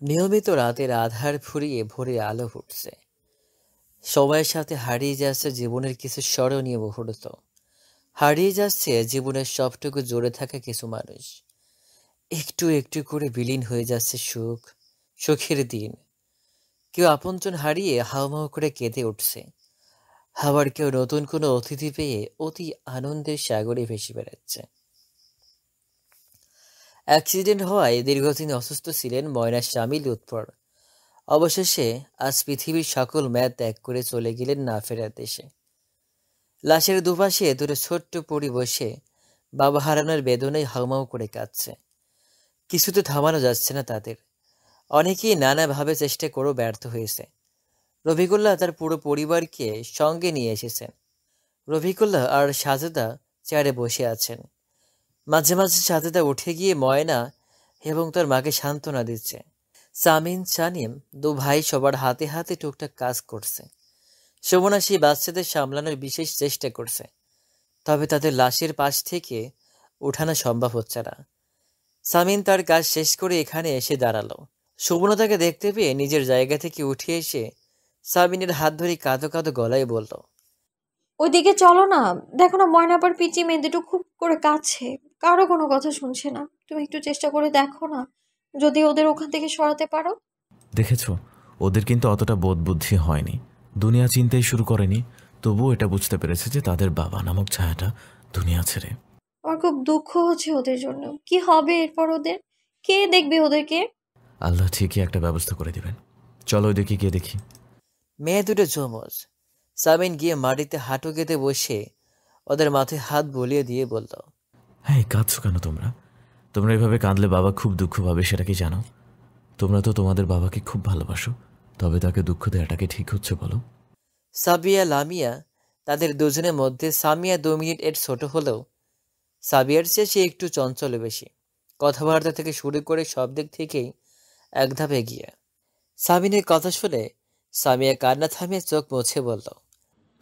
নিয়মিত রাতের আধার ফুরিয়ে ভোরে আলো ফুটছে। সময়ের সাথে হারিয়ে যাচ্ছে জীবনের কিছু স্মরণীয় মুহূর্ত। হারিয়ে যাচ্ছে জীবনের সবটুকু জুড়ে থাকা কিছু মানুষ। একটু একটু করে বিলীন হয়ে যাচ্ছে সুখ, সুখের দিন। কেউ আপনজন হারিয়ে হাউমাউ করে কেঁদে উঠছে। আবার কেউ নতুন কোনো অতিথি পেয়ে অতি আনন্দের সাগরে ভেসে বেড়াচ্ছে। অ্যাক্সিডেন্ট হওয়ায় দীর্ঘদিন অসুস্থ ছিলেন ময়নার স্বামী লুৎফর। অবশেষে আজ পৃথিবীর সকল ম্যাদ ত্যাগ করে চলে গেলেন না ফেরার দেশে। লাশের দুপাশে দুটো ছোট্ট পরি বসে বাবা হারানোর বেদনায় হাউমাউ করে কাঁদছে। কিছুতে থামানো যাচ্ছে না তাদের। অনেকেই নানাভাবে চেষ্টা করেও ব্যর্থ হয়েছে। রফিকুল্লাহ তার পুরো পরিবারকে সঙ্গে নিয়ে এসেছেন। রফিকুল্লাহ আর সাজেদা চেয়ারে বসে আছেন। মাঝে মাঝে সাজেদা উঠে গিয়ে ময়না এবং তার মাকে সান্ত্বনা দিচ্ছে। সামিন, সানিম দু ভাই সবার হাতে হাতে টুকটাক কাজ করছে। শোভনা সেই বাচ্চাদের সামলানোর বিশেষ চেষ্টা করছে। তবে তাদের লাশের পাশ থেকে ওঠানো সম্ভব হচ্ছে না। সামিন তার কাজ শেষ করে এখানে এসে দাঁড়ালো। শোভনা তাকে দেখতে পেয়ে নিজের জায়গা থেকে উঠে এসে সামিনের হাত ধরে কাঁদো কাঁদো গলায় বলল, ওইদিকে চলো না। দেখো না, ময়না আবার পিচি মেয়ে দুটো খুব করে কাছে, কারো কোনো কথা শুনছে না। তুমি একটু চেষ্টা করে দেখো না, যদি ওদের ওখান থেকে সরাতে পারো। দেখেছো, ওদের কিন্তু অতটা বোধ বুদ্ধি হয়নি, দুনিয়া চিনতেই শুরু করেনি, তবুও এটা বুঝতে পেরেছে যে তাদের বাবা নামক ছায়াটা দুনিয়া ছেড়ে। আমার খুব দুঃখ হচ্ছে ওদের জন্য। কি হবে এরপর ওদের? কে দেখবে ওদেরকে? আল্লাহ ঠিকই একটা ব্যবস্থা করে দিবেন। চলো ওইদিকে গিয়ে দেখি। মেয়ে দুটো যমজ। সামিন গিয়ে মাটিতে হাঁটু গেঁথে বসে ওদের মাথায় হাত বুলিয়ে দিয়ে বলল, হ্যাঁ, কাঁদছো কেন তোমরা? তোমরা এভাবে কাঁদলে বাবা খুব দুঃখ পাবে, সেটা কি জানো? তোমরা তো তোমাদের বাবাকে খুব ভালোবাসো, তবে তাকে দুঃখ দেওয়াটাকে ঠিক হচ্ছে বলো? সাবিয়া, লামিয়া, তাদের দুজনের মধ্যে সামিয়া 2 মিনিট এর ছোট হলেও সাবিয়ার চেয়ে সে একটু চঞ্চল বেশি। কথাবার্তা থেকে শুরু করে সব দিক থেকেই এক ধাপ এগিয়ে। সাবিনের কথা শুনে সামিয়া কান্না থামিয়ে চোখ মুছে বলল,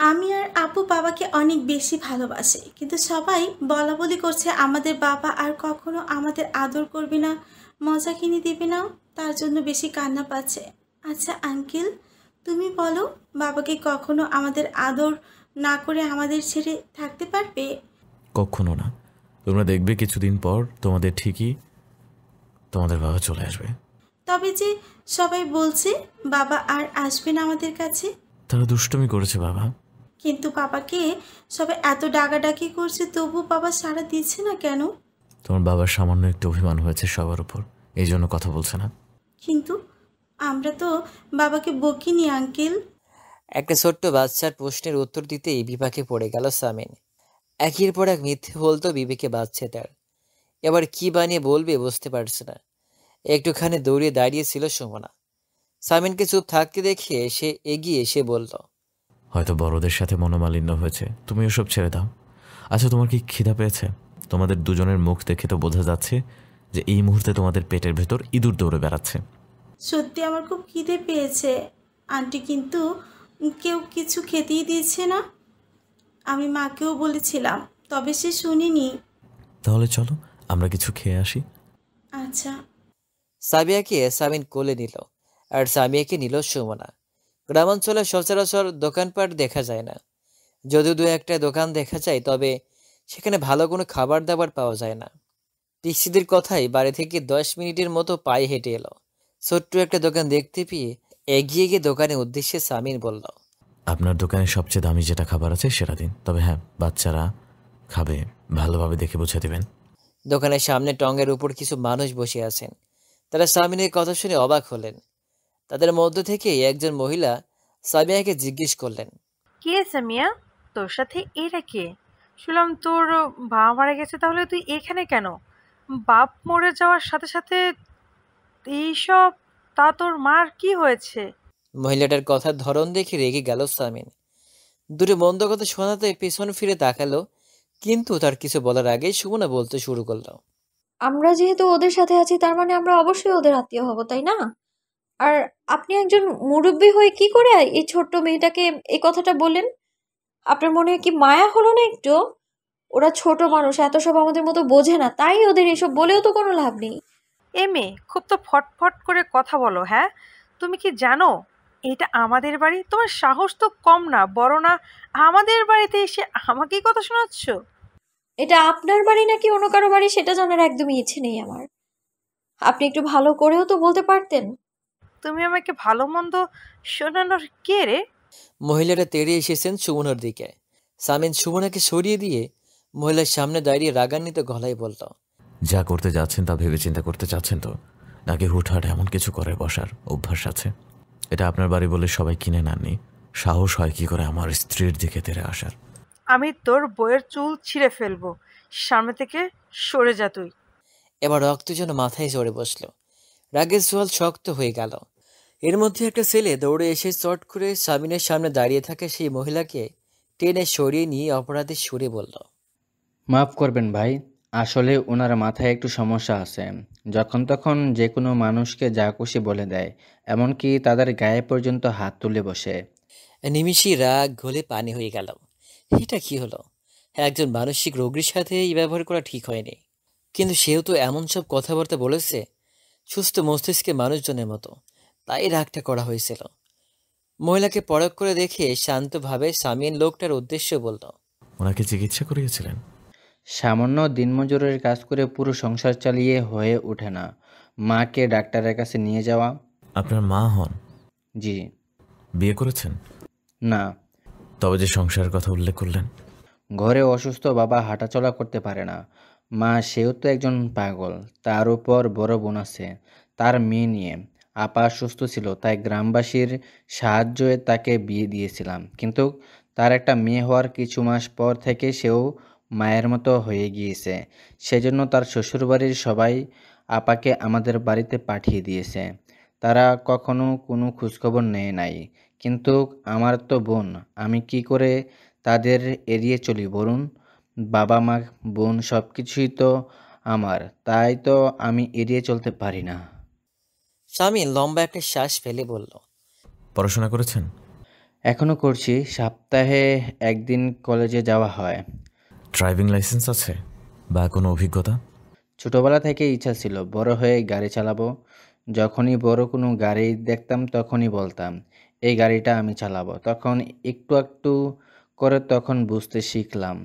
আমি আর আপু বাবাকে অনেক বেশি ভালোবাসি, কিন্তু সবাই বলাবলি করছে আমাদের বাবা আর কখনো আমাদের আদর করবে না, মজা কিনে দেবে না, তার জন্য বেশি কান্না পাচ্ছে। আচ্ছা আঙ্কেল, তুমি বলো, বাবাকে কখনো আমাদের আদর না করে আমাদের ছেড়ে থাকতে পারবে? কখনো না। তোমরা দেখবে কিছুদিন পর তোমাদের ঠিকই তোমাদের বাবা চলে আসবে। তবে যে সবাই বলছে বাবা আর আসবে না আমাদের কাছে। তারা দুষ্টুমি করেছে বাবা। কিন্তু বাবাকে সবাই এত ডাকাডাকি করছে, তবু বাবা সাড়া দিচ্ছে না কেন? তোমার বাবার সামান্য একটু অভিমান হয়েছে সবার উপর, এই জন্য কথা বলছে না। কিন্তু আমরা তো বাবাকে বকিনি আঙ্কেল। একটা ছোট্ট বাচ্চার প্রশ্নের উত্তর দিতেই বিপাকে পড়ে গেল সামিন। একের পর এক মিথ্যে বলতো বিবেকে বাজছে তার। এবার কি বানিয়ে বলবে বুঝতে পারছে না। একটুখানি দৌড়িয়ে দাঁড়িয়েছিল সুমনা। সামিনকে চুপ থাকতে দেখে সে এগিয়ে এসে বলল, হয়তো বড়দের সাথে মনোমালিন্য হয়েছে, তুমি ওসব ছেড়ে দাও। আচ্ছা, তোমার কি খিদা পেয়েছে? তোমাদের দুজনের মুখ দেখে তো বোঝা যাচ্ছে যে এই মুহূর্তে তোমাদের পেটের ভেতর ইঁদুর দৌড়ে বেড়াচ্ছে। সত্যি আমার খুব খিদে পেয়েছে আন্টি, কিন্তু কেউ কিছু খেতেই দিচ্ছে না। আমি মাকেও বলেছিলাম, তবে সে শুনিনি। তাহলে চলো আমরা কিছু খেয়ে আসি। আচ্ছা। সাবিয়াকে সামিন কোলে নিল আর সামিয়াকে নিল সুমনা। গ্রামাঞ্চলে সচরাচর দোকানপাট দেখা যায় না। যদিও দু একটা দোকান দেখা যায়, তবে সেখানে ভালো কোনো খাবার দাবার পাওয়া যায় না। পিসিদের কথাই বাড়ি থেকে 10 মিনিটের মতো পায়ে হেঁটে এলো। ছোট্ট একটা দোকান দেখতে পেয়ে এগিয়ে গিয়ে দোকানের উদ্দেশ্যে সামিন বলল, আপনার দোকানে সবচেয়ে দামি যেটা খাবার আছে সেটা দিন, তবে হ্যাঁ, বাচ্চারা খাবে, ভালোভাবে দেখে বুঝে দেবেন। দোকানের সামনে টঙের উপর কিছু মানুষ বসে আছেন। তারা সামিনের কথা শুনে অবাক হলেন। তাদের মধ্য থেকে একজন মহিলা সামিয়াকে জিজ্ঞেস করলেন, কে সামিয়া, তোর সাথে এরা কে? শুনলাম তোর বাবা মারা গেছে, তাহলে তুই এখানে কেন? বাপ মরে যাওয়ার সাথে সাথে এইসব, তা তোর মার কি হয়েছে? মহিলাটার কথার ধরন দেখে রেগে গেল সামিন। দুটো মন্দ কথা শোনাতে পেছন ফিরে তাকালো, কিন্তু তার কিছু বলার আগেই সুমনা বলতে শুরু করলো, আমরা যেহেতু ওদের সাথে আছি, তার মানে আমরা অবশ্যই ওদের আত্মীয় হব, তাই না? আর আপনি একজন মুরব্বি হয়ে কি করে এই ছোট্ট মেয়েটাকে এই কথাটা বললেন? আপনার মনে কি মায়া হলো না একটু? ওরা ছোট মানুষ, এত সব আমাদের মতো বোঝে না, তাই ওদের এসব বলেও তো কোনো লাভ নেই। এ মেয়ে, খুব তো ফটফট করে কথা বলো, হ্যাঁ? তুমি কি জানো এটা আমাদের বাড়ি? তোমার সাহস তো কম না, বড় না, আমাদের বাড়িতে এসে আমাকেই কথা শোনাচ্ছ? এটা আপনার বাড়ি নাকি অন্য কারো বাড়ি সেটা জানার একদমই ইচ্ছে নেই আমার। আপনি একটু ভালো করেও তো বলতে পারতেন। তুমি আমাকে ভালো মন্দ শোনানোর কে রে? মহিলাটা তেড়ে এসেছেন সুমনার দিকে। সামিন সুমনাকে সরিয়ে দিয়ে মহিলার সামনে দাঁড়িয়ে রাগান্বিত গলায় বলল, যা করতে যাচ্ছেন তা ভেবে চিন্তা করতে চাচ্ছেন তো, নাকি হুটহাট এমন কিছু করে বসার অভ্যাস আছে? এটা আপনার বাড়ি বলে সবাই কিনে নেননি। সাহস হয় কি করে আমার স্ত্রীর দিকে তেড়ে আসার? আমি তোর বইয়ের চুল ছিঁড়ে ফেলবো, সামনে থেকে সরে যা তুই। এবার রক্ত যেন মাথায় চড়ে বসল। রাগের সোয়াল শক্ত হয়ে গেল। এর মধ্যে একটা ছেলে দৌড়ে এসে চট করে সামিনের সামনে দাঁড়িয়ে থাকা সেই মহিলাকে টেনে সরিয়ে নিয়ে অপরাধের সুরে বলল, মাফ করবেন ভাই, আসলে ওনার মাথায় একটু সমস্যা আছে। যখন তখন যে কোনো মানুষকে যা খুশি বলে দেয়, এমনকি তাদের গায়ে পর্যন্ত হাত তুলে বসে। নিমিষেই রাগ ঘোলে পানি হয়ে গেল। এটা কি হলো? একজন মানসিক রোগীর সাথে এই ব্যবহার করা ঠিক হয়নি, কিন্তু সেও তো এমন সব কথাবার্তা বলেছে সুস্থ মস্তিষ্কের মানুষজনের মতো, তাই রাগটা করা হয়েছিল। মহিলাকে পরখ করে দেখে শান্তভাবে সামিন লোকটার উদ্দেশ্য বলল, ওনাকে চিকিৎসা করিয়েছিলেন? সামান্য দিনমজুরের কাজ করে পুরো সংসার চালিয়ে হয়ে ওঠে না। মাকে ডাক্তারের কাছে নিয়ে যাওয়া। আপনার মা হন? জি। বিয়ে করেছেন? না। তবে যে সংসারের কথা উল্লেখ করলেন? ঘরে অসুস্থ বাবা হাঁটাচলা করতে পারে না। মা সেও তো একজন পাগল। তার উপর বড় বোন আছে, তার মেয়ে নিয়ে। আপা সুস্থ ছিল, তাই গ্রামবাসীর সাহায্যে তাকে বিয়ে দিয়েছিলাম। কিন্তু তার একটা মেয়ে হওয়ার কিছু মাস পর থেকে সেও মায়ের মতো হয়ে গিয়েছে। সেজন্য তার শ্বশুরবাড়ির সবাই আপাকে আমাদের বাড়িতে পাঠিয়ে দিয়েছে। তারা কখনো কোনো খোঁজখবর নেয় নাই। কিন্তু আমার তো বোন, আমি কি করে তাদের এড়িয়ে চলি বলুন? বাবা মা বোন সব কিছুই তো আমার, তাই তো আমি এড়িয়ে চলতে পারি না। সামিন লম্বা একটা শ্বাস ফেলে বলল, পড়াশোনা করেছেন? এখনো করছি, সপ্তাহে একদিন কলেজে যাওয়া হয়। ড্রাইভিং লাইসেন্স আছে বা কোনো অভিজ্ঞতা? ছোটবেলা থেকে ইচ্ছা ছিল বড় হয়ে গাড়ি চালাবো। যখনই বড় কোনো গাড়ি দেখতাম তখনই বলতাম, এই গাড়িটা আমি চালাবো। তখন একটু একটু করে তখন বুঝতে শিখলাম।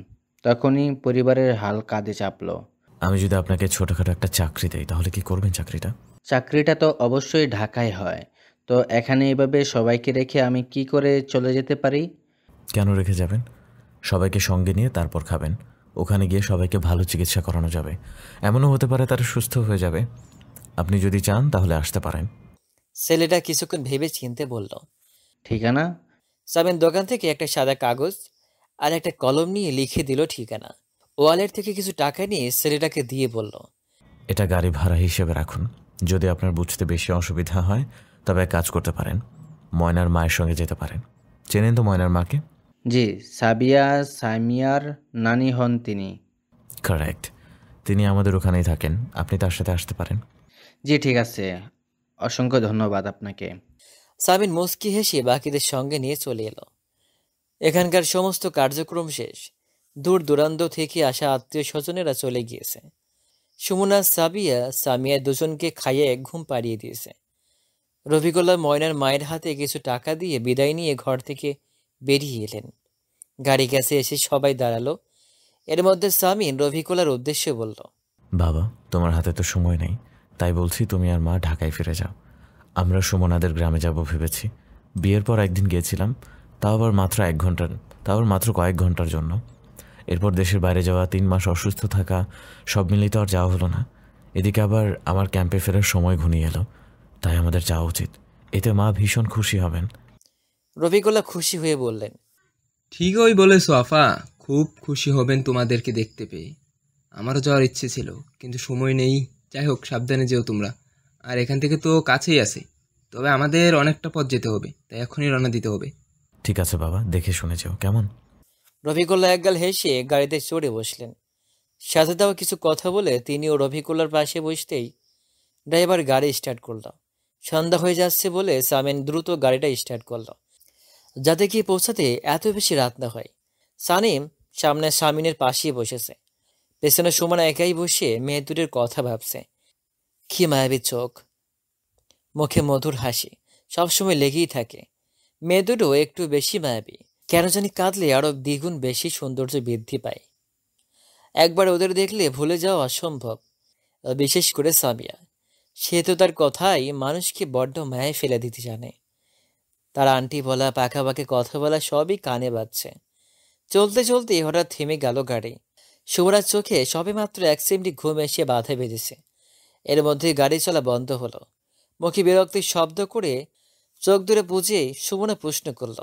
তখনই পরিবারের হাল কাঁধে চাপলো। আমি যদি আপনাকে ছোটখাটো একটা চাকরি দেই তাহলে কি করবেন চাকরিটা? চাকরিটা তো অবশ্যই ঢাকায় হয়। তো এখানে এভাবে সবাইকে রেখে আমি কি করে চলে যেতে পারি? কেন রেখে যাবেন? সবাইকে সঙ্গে নিয়ে তারপর খাবেন। ওখানে গিয়ে সবাইকে ভালো চিকিৎসা করানো যাবে। এমনও হতে পারে তারা সুস্থ হয়ে যাবে। আপনি যদি চান তাহলে আসতে পারেন। ছেলেটা কিছুক্ষণ ভেবে চিনতে বলল। ঠিকানা? সামিন দোকান থেকে একটা সাদা কাগজ আর একটা কলম নিয়ে লিখে দিল ঠিকানা। ওয়ালেট থেকে কিছু টাকা নিয়ে ছেলেটাকে দিয়ে বলল, এটা গাড়ি ভাড়া হিসেবে রাখুন। যদি আপনার বুঝতে বেশি অসুবিধা হয় তবে এক কাজ করতে পারেন, ময়নার মায়ের সঙ্গে যেতে পারেন। চেনেন তো ময়নার মাকে? জি, সাবিয়া সামিয়ার নানি হন তিনি। কারেক্ট, তিনি আমাদের ওখানেই থাকেন। আপনি তার সাথে আসতে পারেন। জি ঠিক আছে, অসংখ্য ধন্যবাদ আপনাকে। সামিন মুচকি হেসে বাকিদের সঙ্গে নিয়ে চলে এলো। এখানকার সমস্ত কার্যক্রম শেষ। দূর দূরান্ত থেকে আসা আত্মীয় স্বজনেরা চলে গিয়েছে। সুমনা সাবিয়া সামিয়া দুজনকে খাইয়ে ঘুম পাড়িয়ে দিয়েছে। রফিকুল্লাহ ময়নার মায়ের হাতে কিছু টাকা দিয়ে বিদায় নিয়ে ঘর থেকে বেরিয়ে এলেন। গাড়ি কাছে এসে সবাই দাঁড়ালো। এর মধ্যে সামিন রফিকুল্লাহর উদ্দেশ্যে বলল, বাবা, তোমার হাতে তো সময় নেই, তাই বলছি তুমি আর মা ঢাকায় ফিরে যাও। আমরা সুমনাদের গ্রামে যাব ভেবেছি। বিয়ের পর একদিন গিয়েছিলাম, তাও আবার মাত্র কয়েক ঘন্টার জন্য। এরপর দেশের বাইরে যাওয়া, 3 মাস অসুস্থ থাকা, সব মিলিয়ে তো আর যাওয়া হলো না। এদিকে আবার আমার ক্যাম্পে ফেরার সময় ঘনিয়ে এলো, তাই আমাদের যাওয়া উচিত। এতে মা ভীষণ খুশি হবেন। রফিকুল্লাহ খুশি হয়ে বললেন, ঠিকই বলেছো আফা, খুব খুশি হবেন তোমাদেরকে দেখতে পেয়ে। আমারও যাওয়ার ইচ্ছে ছিল, কিন্তু সময় নেই। যাই হোক, সাবধানে যেও তোমরা। আর এখান থেকে তো কাছেই আছে, তবে আমাদের অনেকটা পথ যেতে হবে, তাই এখনই রওনা দিতে হবে। ঠিক আছে বাবা, দেখে শুনে যেও, কেমন? রফিকুল্লাহ একগাল হেসে গাড়িতে চড়ে বসলেন। সাথে দেওয়া কিছু কথা বলে তিনিও রফিকুল্লার পাশে বসতেই ড্রাইভার গাড়ি স্টার্ট করল। সন্ধ্যা হয়ে যাচ্ছে বলে সামিন দ্রুত গাড়িটা স্টার্ট করল, যাতে গিয়ে পৌঁছাতে এত বেশি রাত না হয়। সানিম সামনে স্বামীনের পাশেই বসেছে। পেছনে সুমনা একাই বসে মেয়ে দুটোর কথা ভাবছে। কি মায়াবী চোখ, মুখে মধুর হাসি সবসময় লেগেই থাকে। মেয়ে দুটো একটু বেশি মায়াবী, কেন জানি কাঁদলে আরো দ্বিগুণ বেশি সৌন্দর্য বৃদ্ধি পায়। একবার ওদের দেখলে ভুলে যাওয়া অসম্ভব, বিশেষ করে সামিয়া। সে তো তার কথাই মানুষকে বড্ড মায়ায় ফেলে দিতে জানে। তার আন্টি বলা, পাখাপাখি কথা বলা সবই কানে বাজছে। চলতে চলতে হঠাৎ থেমে গেল গাড়ি। সুমনার চোখে সবেমাত্র এক চিমটি ঘুম এসে বাধা বেঁধেছে। এর মধ্যে গাড়ি চলা বন্ধ হলো। মুখে বিরক্তির শব্দ করে চোখ দূরে বুঝেই সুমনা প্রশ্ন করল,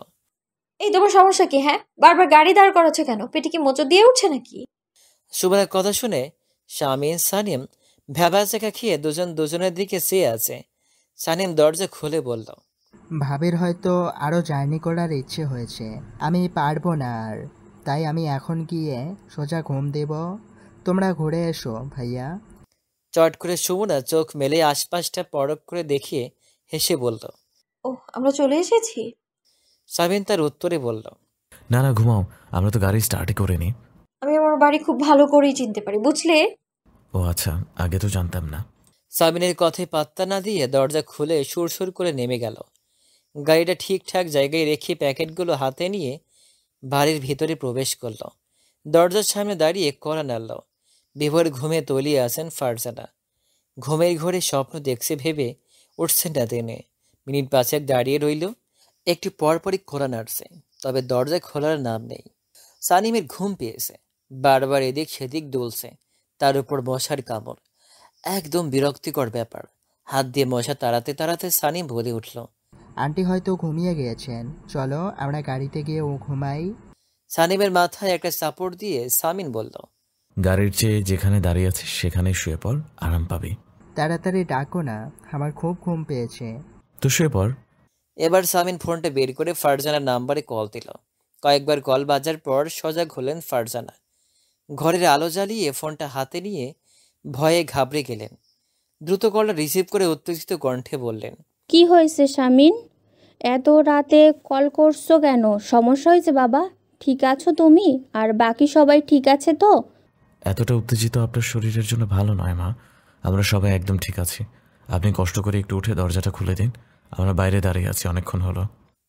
এই তোমার সমস্যা কি? হ্যাঁ, বারবার গাড়ি দাঁড় করাচ্ছ কেন? পেটে কি মোচড় দিয়ে উঠছে নাকি? সুমনার কথা শুনে স্বামী সানিম ভ্যাবাচাকা খেয়ে দুজন দুজনের দিকে চেয়ে আছে। সানিম দরজা খুলে বলল, ভাবির হয়তো আরও জার্নি করার ইচ্ছে হয়েছে, আমি পারবো না আর, তাই আমি এখন গিয়ে সোজা ঘুম দেব। তোমরা ঘুরে এসো ভাইয়া। চট করে সুমনা চোখ মেলে আশপাশটা পরখ করে দেখিয়ে হেসে বলল। ও, আমরা চলে এসেছি। সাবিন তার উত্তরে বলল, না না, ঘুমাও, আমরা তো গাড়ি স্টার্টই করিনি। আমি আমার বাড়ি খুব ভালো করেই চিনতে পারি, বুঝলে? ও আচ্ছা, আগে তো জানতাম না। সাবিনের কথায় পাত্তা না দিয়ে দরজা খুলে সুরসুর করে নেমে গেল। গাড়িটা ঠিকঠাক জায়গায় রেখে প্যাকেটগুলো হাতে নিয়ে বাড়ির ভিতরে প্রবেশ করলো। দরজার সামনে দাঁড়িয়ে কড়া নাড়ল। বিভোর ঘুমে তলিয়ে আছেন ফারজানা। ঘুমের ঘরে স্বপ্ন দেখছে ভেবে উঠছেন না তিনি। মিনিট পাঁচেক দাঁড়িয়ে রইল। একটু পরপরই কড়া নাড়ছে, তবে দরজা খোলার নাম নেই। সানিমের ঘুম পেয়েছে, বারবার এদিক সেদিক দুলছে। তার উপর মশার কামড়, একদম বিরক্তিকর ব্যাপার। হাত দিয়ে মশা তাড়াতে তাড়াতে সানিম বলে উঠল, আন্টি হয়তো ঘুমিয়ে গিয়েছেন, চলো আমরা গাড়িতে গিয়ে ও ঘুমাই। সানিমের মাথায় একটা চাপড় দিয়ে সামিন বলল, গাড়ির চেয়ে যেখানে দাঁড়িয়ে আছিস সেখানে শুয়ে পড়, আরাম পাবি। তাড়াতাড়ি ডাকো না, আমার খুব ঘুম পেয়েছে। তো শুয়ে পড়। এবার সামিন ফোনটা বের করে ফারজানার নাম্বারে কল দিল। কয়েকবার কল বাজার পর সজাগ হলেন ফারজানা। ঘরের আলো জ্বালিয়ে ফোনটা হাতে নিয়ে ভয়ে ঘাবড়ে গেলেন। দ্রুত কলটা রিসিভ করে উত্তেজিত কণ্ঠে বললেন, কি হয়েছে শামিন? এত রাতে কল করছো কেন? সমস্যা হয়েছে বাবা? ঠিক আছো তুমি? আর বাকি সবাই ঠিক আছে তো? এতটা উত্তেজিত আপনার শরীরের জন্য ভালো নয় মা। আমরা সবাই একদম ঠিক আছি। আপনি কষ্ট করে একটু উঠে দরজাটা খুলে দিন, আমরা বাইরে দাঁড়িয়ে আছি অনেকক্ষণ হলো।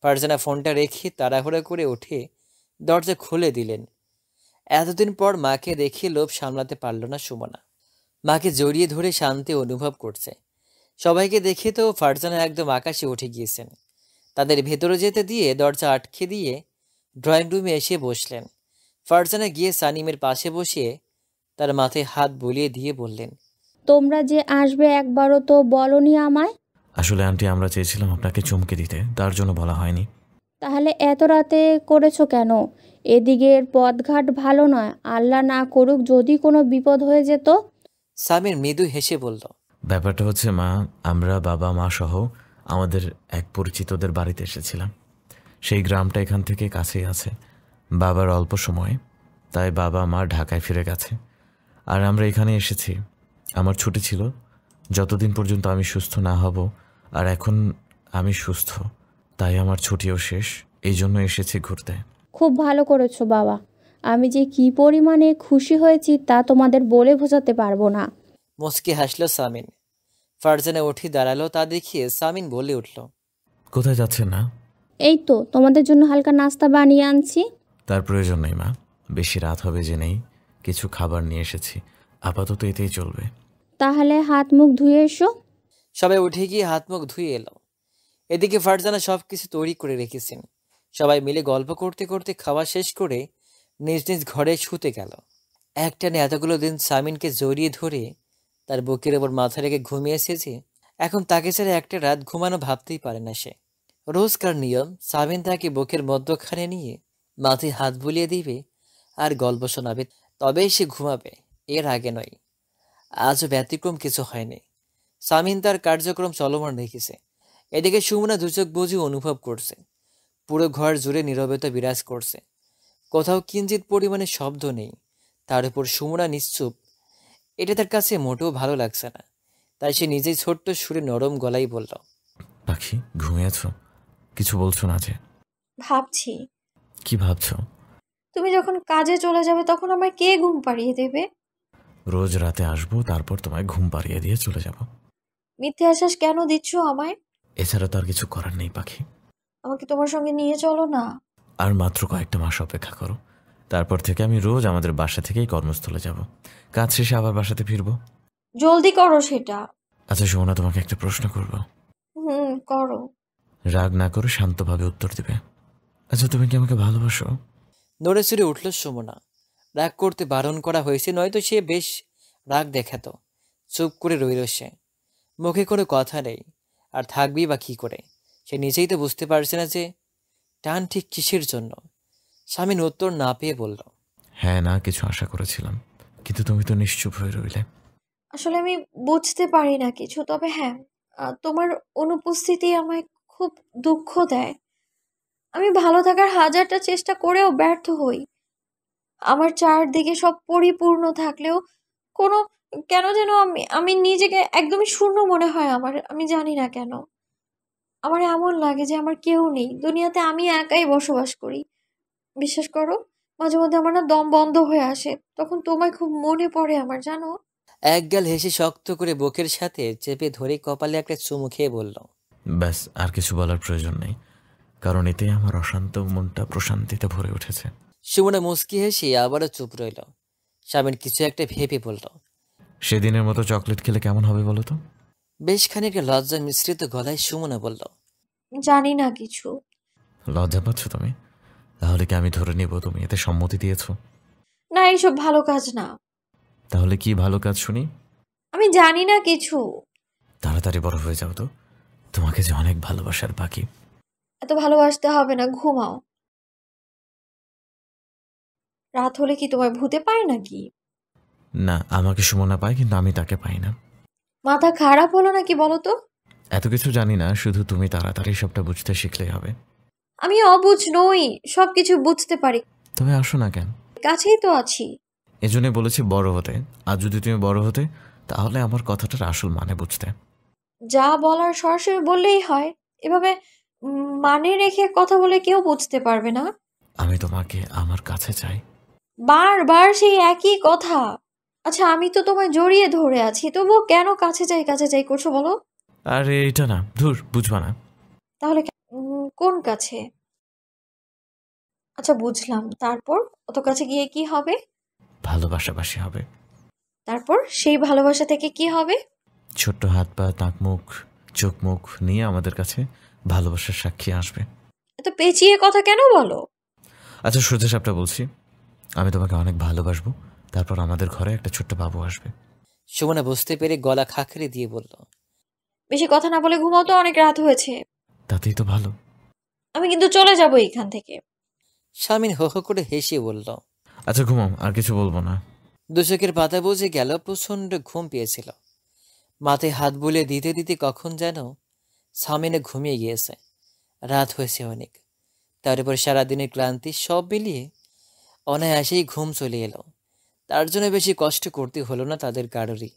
ফারজানা ফোনটা রেখে তাড়াহুড়া করে উঠে দরজা খুলে দিলেন। এতদিন পর মাকে দেখে লোভ সামলাতে পারল না সুমনা। মাকে জড়িয়ে ধরে শান্তি অনুভব করছে। সবাইকে দেখে তো ফারজানা একদম আকাশে উঠে গিয়েছেন। তাদের ভেতরে যেতে দিয়ে দরজা আটকে দিয়ে ড্রয়িং রুমে এসে বসলেন। ফারজানা গিয়ে সানিমের পাশে বসিয়ে তার মাথায় হাত বুলিয়ে দিয়ে বললেন, তোমরা যে আসবে একবারও তো বলনি আমায়। আসলে আন্টি, আমরা চেয়েছিলাম আপনাকে চমকে দিতে, তার জন্য বলা হয়নি। তাহলে এত রাতে করেছো কেন? এদিকের পথঘাট ভালো নয়, আল্লাহ না করুক যদি কোনো বিপদ হয়ে যেত। সামির মৃদু হেসে বলল, ব্যাপারটা হচ্ছে মা, আমরা বাবা মা সহ আমাদের এক পরিচিতদের বাড়িতে এসেছিলাম। সেই গ্রামটা এখান থেকে কাছেই আছে। বাবার অল্প সময়, তাই বাবা মা ঢাকায় ফিরে গেছে, আর আমরা এখানে এসেছি। আমার ছুটি ছিল যতদিন পর্যন্ত আমি সুস্থ না হব, আর এখন আমি সুস্থ, তাই আমার ছুটিও শেষ। এই জন্য এসেছি ঘুরতে। খুব ভালো করেছো বাবা। আমি যে কি পরিমাণে খুশি হয়েছি তা তোমাদের বলে বোঝাতে পারবো না। মুচকি হাসল সামিন। ফারজানা উঠে দাঁড়ালো। তা দেখিয়ে সামিন বলে উঠল, কোথায় যাচ্ছেন না? এই তো তোমাদের জন্য হালকা নাস্তা বানিয়ে আনছি। তার প্রয়োজন নেই মা, বেশি রাত হবে জেনেই কিছু খাবার নিয়ে এসেছি, আপাতত এতেই চলবে। তাহলে হাত মুখ ধুয়ে এসো। সবাই উঠে গিয়ে হাত মুখ ধুয়ে এলো। এদিকে ফারজানা সবকিছু তৈরি করে রেখেছেন। সবাই মিলে গল্প করতে করতে খাওয়া শেষ করে নিজ নিজ ঘরে শুতে গেল। একটানে এতগুলো দিন সামিনকে জড়িয়ে ধরে তার বুকের ওপর মাথা রেখে ঘুমিয়ে এসেছে। এখন তাকে ছাড়া একটা রাত ঘুমানো ভাবতেই পারে না সে। রোজকার নিয়ম, সামিন তাকে বুকের মধ্যখানে নিয়ে মাথায় হাত বুলিয়ে দিবে আর গল্প শোনাবে, তবেই সে ঘুমাবে, এর আগে নয়। আজও ব্যতিক্রম কিছু হয়নি। সামিন তার কার্যক্রম চলমান রেখেছে। এদিকে সুমনা দুচোখ বুঝে অনুভব করছে পুরো ঘর জুড়ে নীরবতা বিরাজ করছে। কোথাও কিঞ্চিত পরিমাণে শব্দ নেই। তার উপর সুমনা নিশ্চুপ। এটা তার কাছে মোটেও ভালো লাগছে না। তাই সে নিজেই ছোট্ট সুরে নরম গলায় বলল, পাখি, ঘুমিয়েছ? কিছু বলছো না যে? ভাবছি। কি ভাবছো? তুমি যখন কাজে চলে যাবে তখন আমায় কে ঘুম পাড়িয়ে দেবে? রোজ রাতে আসবো, তারপর তোমায় ঘুম পাড়িয়ে দিয়ে চলে যাব। মিথ্যে আশ্বাস কেন দিচ্ছ আমায়? এছাড়া তো আর কিছু করার নেই পাখি। আমাকে তোমার সঙ্গে নিয়ে চলো না। আর মাত্র কয়েকটা মাস অপেক্ষা করো, তারপর থেকে আমি রোজ আমাদের বাসা থেকেই কর্মস্থলে যাব। কাজ শেষে আবার বাসাতে ফিরবো। জলদি করো সেটা। আচ্ছা সোনা, তোমাকে একটা প্রশ্ন করব। করো। রাগ না করে শান্তভাবে উত্তর দিবে। আচ্ছা, তুমি কি আমাকে ভালোবাসো? নড়ে চড়ে উঠল সুমনা। রাগ করতে বারণ করা হয়েছে, নয়তো সে বেশ রাগ দেখাতো। চুপ করে রইল সে, মুখে কোনো কথা নেই। আর থাকবেই বা কী করে? সে নিজেই তো বুঝতে পারছে না যে টান ঠিক কিসের জন্য। স্বামীন উত্তর না পেয়ে বলল, হ্যাঁ না কিছু আশা করেছিলাম, কিন্তু তুমি তো নিশ্চুপ হয়ে রইলে। আসলে আমি বুঝতে পারি না কিছু, তবে হ্যাঁ, তোমার অনুপস্থিতি আমায় খুব দুঃখ দেয়। আমি ভালো থাকার হাজারটা চেষ্টা করেও ব্যর্থ হই। আমার চারদিকে সব পরিপূর্ণ থাকলেও কোনো কেন যেন আমি নিজেকে একদমই শূন্য মনে হয় আমার। আমি জানি না কেন। আমার এমন লাগে যে আমার কেউ নেই দুনিয়াতে, আমি একাই বসবাস করি। বিশ্বাস করো, মাঝে মধ্যে আমার না দম বন্ধ হয়ে আসে, তখন তোমায় খুব মনে পড়ে আমার, জানো। একগাল হেসে শক্ত করে বুকের সাথে চেপে ধরে কপালে একটা চুমু খেয়ে বলল, ব্যাস, আর কিছু বলার প্রয়োজন নেই, কারণ এতে আমার অশান্ত মনটা প্রশান্তিতে ভরে উঠেছে। সুমনা মুচকি হেসে আবারও চুপ রইল। স্বামীন কিছু একটা ভেবে বলল, সেদিনের মতো চকলেট খেলে কেমন হবে বলো তো? বেশ খানিকটা লজ্জা মিশ্রিত গলায় সুমনা বলল, জানি না কিছু। লজ্জা পাচ্ছ তুমি? তাহলে কি আমি ধরে নিব তুমি এতে সম্মতি দিয়েছো? না, এইসব ভালো কাজ না। তাহলে কি ভালো কাজ শুনি? আমি জানি না কিছু। তাড়াতাড়ি বড় হয়ে যাও তো, তোমাকে যে অনেক ভালোবাসার বাকি। এত ভালোবাসতে হবে না, ঘুমাও। রাত হলে কি তোমার ভূতে পায় নাকি? না, আমাকে সুমনা পায়, কিন্তু আমি তাকে পাই না। মাথা খারাপ হলো নাকি বলো তো? এত কিছু জানি না, শুধু তুমি তাড়াতাড়ি সবটা বুঝতে শিখলেই হবে। আমি অবুঝ নই, সবকিছু বুঝতে পারি। তুমি আসো না কেন? কাছেই তো আছি। এজন্য বলেছি বড় হতে। আর যদি তুমি বড় হতে, তাহলে আমার কথাটার আসল মানে বুঝতে। যা বলার সরাসরি বললেই হয়, এভাবে মানে রেখে কথা বলে কেউ বুঝতে পারবে না। আমি তোমাকে আমার কাছে চাই। বারবার সেই একই কথা। আচ্ছা, আমি তো তোমায় জড়িয়ে ধরে আছি, তবুও কেন কাছে চাই করছো বলো? আরে এটা না, ধুর, বুঝবা না। তাহলে কোন কাছে? আচ্ছা বুঝলাম, তারপর অত কাছে গিয়ে কি হবে? ভালোবাসাবাসি হবে। তারপর সেই ভালোবাসা থেকে কি হবে? ছোট্ট হাত পা, নাক মুখ, চোখ মুখ নিয়ে আমাদের কাছে ভালোবাসার সাক্ষী আসবে। এত পেঁচিয়ে কথা কেন বলো? আচ্ছা সোজা সাপটা বলছি, আমি তোমাকে অনেক ভালোবাসবো, তারপর আমাদের ঘরে একটা ছোট্ট বাবু আসবে। সুমনা বুঝতে পেরে গলা খাঁকড়ে দিয়ে বলল, বেশি কথা না বলে ঘুমাও তো, অনেক রাত হয়েছে। তাতেই তো ভালো। আমি কিন্তু চলে যাব এখান থেকে। স্বামীন হো হো করে হেসে বলল, আচ্ছা ঘুমাও, আর কিছু বলবো না। দুচোখের পাতা বুঝে গেল, প্রচণ্ড ঘুম পেয়েছিল। মাথায় হাত বুলিয়ে দিতে দিতে কখন যেন স্বামীনে ঘুমিয়ে গিয়েছে। রাত হয়েছে অনেক। তার উপর সারাদিনের ক্লান্তি সব মিলিয়ে অনায়াসেই ঘুম চলে এলো। তার জন্য বেশি কষ্ট করতে হলো না তাদের কারোরই।